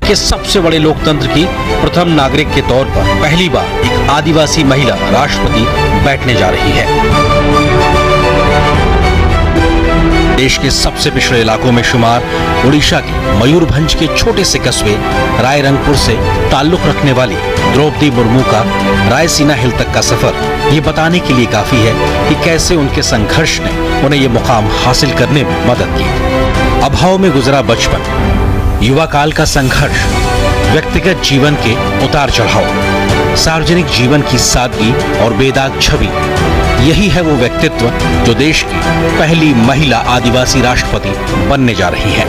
के सबसे बड़े लोकतंत्र की प्रथम नागरिक के तौर पर पहली बार एक आदिवासी महिला राष्ट्रपति बैठने जा रही है। देश के सबसे पिछड़े इलाकों में शुमार ओडिशा के मयूरभंज के छोटे से कस्बे रायरंगपुर से ताल्लुक रखने वाली द्रौपदी मुर्मू का रायसीना हिल तक का सफर ये बताने के लिए काफी है कि कैसे उनके संघर्ष ने उन्हें ये मुकाम हासिल करने में मदद की। अभाव में गुजरा बचपन, युवा काल का संघर्ष, व्यक्तिगत जीवन के उतार चढ़ाव, सार्वजनिक जीवन की सादगी और बेदाग छवि, यही है वो व्यक्तित्व जो देश की पहली महिला आदिवासी राष्ट्रपति बनने जा रही है।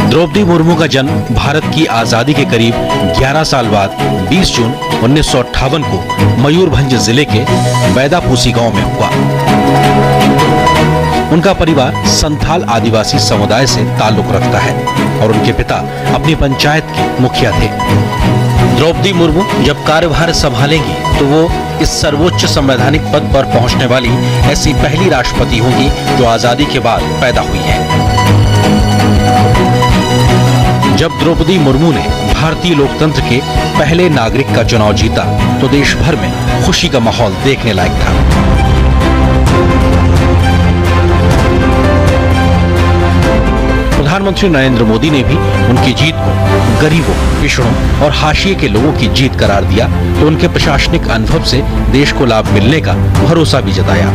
द्रौपदी मुर्मू का जन्म भारत की आजादी के करीब 11 साल बाद 20 जून 1958 को मयूरभंज जिले के बैदापूसी गांव में हुआ। उनका परिवार संथाल आदिवासी समुदाय से ताल्लुक रखता है और उनके पिता अपनी पंचायत के मुखिया थे। द्रौपदी मुर्मू जब कार्यभार संभालेंगी तो वो इस सर्वोच्च संवैधानिक पद पर पहुंचने वाली ऐसी पहली राष्ट्रपति होंगी जो आजादी के बाद पैदा हुई है। जब द्रौपदी मुर्मू ने भारतीय लोकतंत्र के पहले नागरिक का चुनाव जीता तो देश भर में खुशी का माहौल देखने लायक था। प्रधानमंत्री नरेंद्र मोदी ने भी उनकी जीत को गरीबों, पिछड़ों और हाशिए के लोगों की जीत करार दिया तो उनके प्रशासनिक अनुभव से देश को लाभ मिलने का भरोसा भी जताया।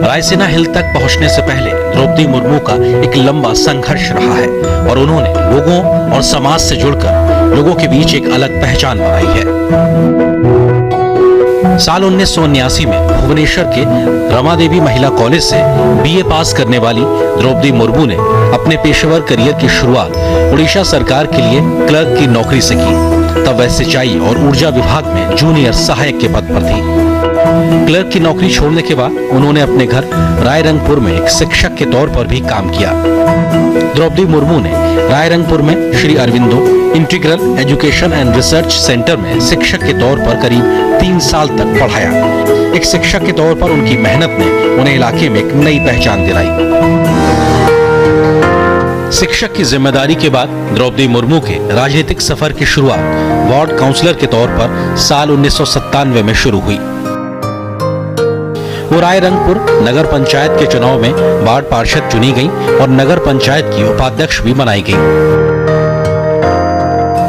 रायसीना हिल तक पहुंचने से पहले द्रौपदी मुर्मू का एक लंबा संघर्ष रहा है और उन्होंने लोगों और समाज से जुड़कर लोगों के बीच एक अलग पहचान बनाई है। साल 1979 में भुवनेश्वर के रमादेवी महिला कॉलेज से बीए पास करने वाली द्रौपदी मुर्मू ने अपने पेशेवर करियर की शुरुआत उड़ीसा सरकार के लिए क्लर्क की नौकरी से की। तब वह सिंचाई और ऊर्जा विभाग में जूनियर सहायक के पद पर थी। क्लर्क की नौकरी छोड़ने के बाद उन्होंने अपने घर रायरंगपुर में एक शिक्षक के तौर पर भी काम किया। द्रौपदी मुर्मू ने रायरंगपुर में Shri Aurobindo integral education and research centre में शिक्षक के तौर पर करीब 3 साल तक पढ़ाया। एक शिक्षक के तौर पर उनकी मेहनत ने उन्हें इलाके में एक नई पहचान दिलाई। शिक्षक की जिम्मेदारी के बाद द्रौपदी मुर्मू के राजनीतिक सफर की शुरुआत वार्ड काउंसलर के तौर पर साल 1997 में शुरू हुई। वो रायरंगपुर नगर पंचायत के चुनाव में वार्ड पार्षद चुनी गई और नगर पंचायत की उपाध्यक्ष भी बनाई गई।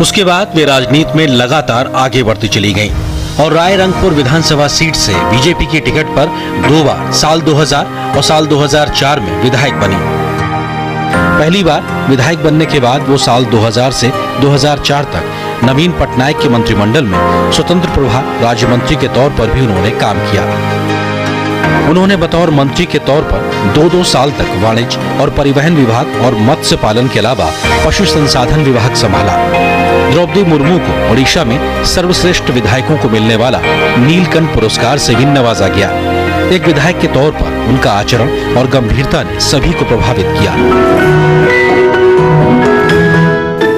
उसके बाद वे राजनीति में लगातार आगे बढ़ती चली गईं और रायरंगपुर विधानसभा सीट से बीजेपी की टिकट पर 2 बार साल 2000 और साल 2004 में विधायक बनी। पहली बार विधायक बनने के बाद वो साल 2000 से 2004 तक नवीन पटनायक के मंत्रिमंडल में स्वतंत्र प्रभार राज्य मंत्री के तौर पर भी उन्होंने काम किया। उन्होंने बतौर मंत्री के तौर पर 2-2 साल तक वाणिज्य और परिवहन विभाग और मत्स्य पालन के अलावा पशु संसाधन विभाग संभाला। द्रौपदी मुर्मू को ओडिशा में सर्वश्रेष्ठ विधायकों को मिलने वाला नीलकंठ पुरस्कार से भी नवाजा गया। एक विधायक के तौर पर उनका आचरण और गंभीरता ने सभी को प्रभावित किया।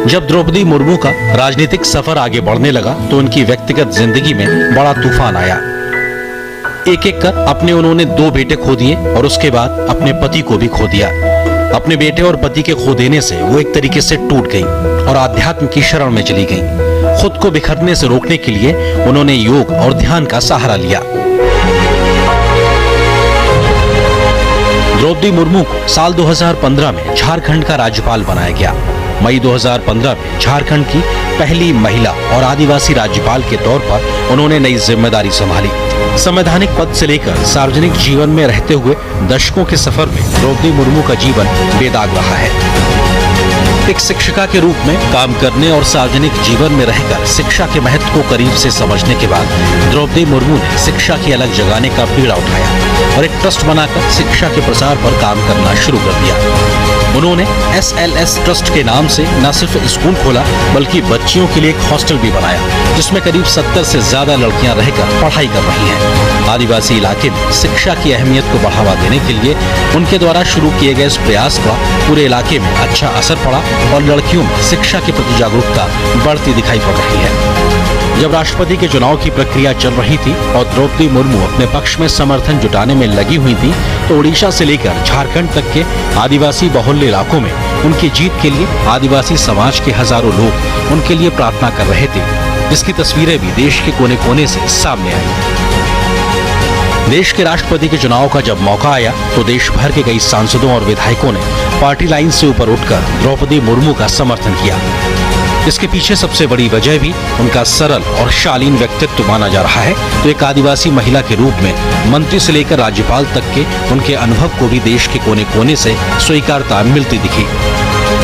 जब द्रौपदी मुर्मू का राजनीतिक सफर आगे बढ़ने लगा तो उनकी व्यक्तिगत जिंदगी में बड़ा तूफान आया। एक एक कर अपने उन्होंने 2 बेटे खो दिए और उसके बाद अपने पति को भी खो दिया। अपने बेटे और पति के खो देने से वो एक तरीके से टूट गई और आध्यात्म की शरण में चली गई। खुद को बिखरने से रोकने के लिए उन्होंने योग और ध्यान का सहारा लिया। द्रौपदी मुर्मू को साल 2015 में झारखंड का राज्यपाल बनाया गया। मई 2015 में झारखंड की पहली महिला और आदिवासी राज्यपाल के तौर पर उन्होंने नई जिम्मेदारी संभाली। संवैधानिक पद से लेकर सार्वजनिक जीवन में रहते हुए दशकों के सफर में द्रौपदी मुर्मू का जीवन बेदाग रहा है। एक शिक्षिका के रूप में काम करने और सार्वजनिक जीवन में रहकर शिक्षा के महत्व को करीब से समझने के बाद द्रौपदी मुर्मू ने शिक्षा की अलग जगाने का बीड़ा उठाया और एक ट्रस्ट बनाकर शिक्षा के प्रसार पर काम करना शुरू कर दिया। उन्होंने SLS ट्रस्ट के नाम से न सिर्फ स्कूल खोला बल्कि बच्चियों के लिए एक हॉस्टल भी बनाया जिसमें करीब 70 से ज्यादा लड़कियां रहकर पढ़ाई कर रही हैं। आदिवासी इलाके में शिक्षा की अहमियत को बढ़ावा देने के लिए उनके द्वारा शुरू किए गए इस प्रयास का पूरे इलाके में अच्छा असर पड़ा और लड़कियों में शिक्षा के प्रति जागरूकता बढ़ती दिखाई पड़ रही है। जब राष्ट्रपति के चुनाव की प्रक्रिया चल रही थी और द्रौपदी मुर्मू अपने पक्ष में समर्थन जुटाने में लगी हुई थी, तो ओडिशा से लेकर झारखंड तक के आदिवासी बहुल्य इलाकों में उनकी जीत के लिए आदिवासी समाज के हजारों लोग उनके लिए प्रार्थना कर रहे थे, जिसकी तस्वीरें भी देश के कोने कोने से सामने आई। देश के राष्ट्रपति के चुनाव का जब मौका आया तो देश भर के कई सांसदों और विधायकों ने पार्टी लाइन से ऊपर उठकर द्रौपदी मुर्मू का समर्थन किया। इसके पीछे सबसे बड़ी वजह भी उनका सरल और शालीन व्यक्तित्व माना जा रहा है। तो एक आदिवासी महिला के रूप में मंत्री से लेकर राज्यपाल तक के उनके अनुभव को भी देश के कोने कोने से स्वीकारता मिलती दिखी।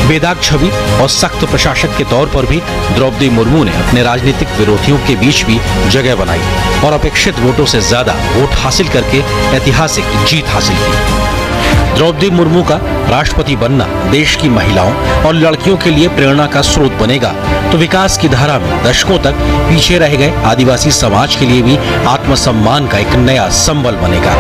बेदाग छवि और सख्त प्रशासक के तौर पर भी द्रौपदी मुर्मू ने अपने राजनीतिक विरोधियों के बीच भी जगह बनाई और अपेक्षित वोटों से ज्यादा वोट हासिल करके ऐतिहासिक जीत हासिल की। द्रौपदी मुर्मू का राष्ट्रपति बनना देश की महिलाओं और लड़कियों के लिए प्रेरणा का स्रोत बनेगा, तो विकास की धारा में दशकों तक पीछे रह गए आदिवासी समाज के लिए भी आत्मसम्मान का एक नया संबल बनेगा।